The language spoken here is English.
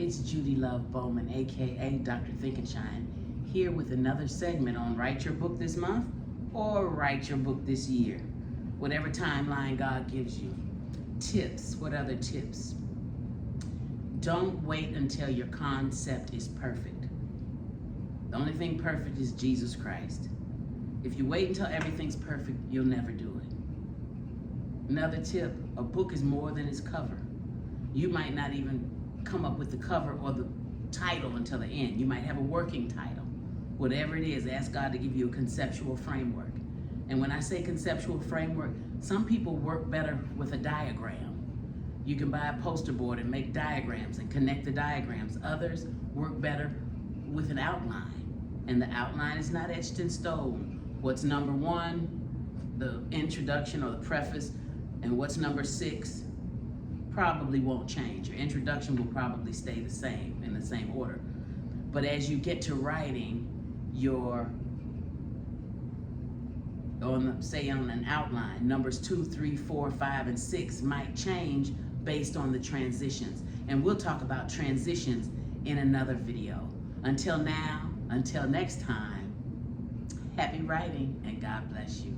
It's Judy Love Bowman, aka Dr. Think and Shine, here with another segment on Write Your Book This Month or Write Your Book This Year. Whatever timeline God gives you. Tips. What other tips? Don't wait until your concept is perfect. The only thing perfect is Jesus Christ. If you wait until everything's perfect, you'll never do it. Another tip, a book is more than its cover. You might not even come up with the cover or the title until the end. You might have a working title. Whatever it is, ask God to give you a conceptual framework. And when I say conceptual framework, some people work better with a diagram. You can buy a poster board and make diagrams and connect the diagrams. Others work better with an outline. And the outline is not etched in stone. What's number 1, the introduction or the preface, and what's number 6 probably won't change. Your introduction will probably stay the same, in the same order. But as you get to writing, say on an outline, numbers 2, 3, 4, 5, and 6 might change based on the transitions. And we'll talk about transitions in another video. Until next time, happy writing and God bless you.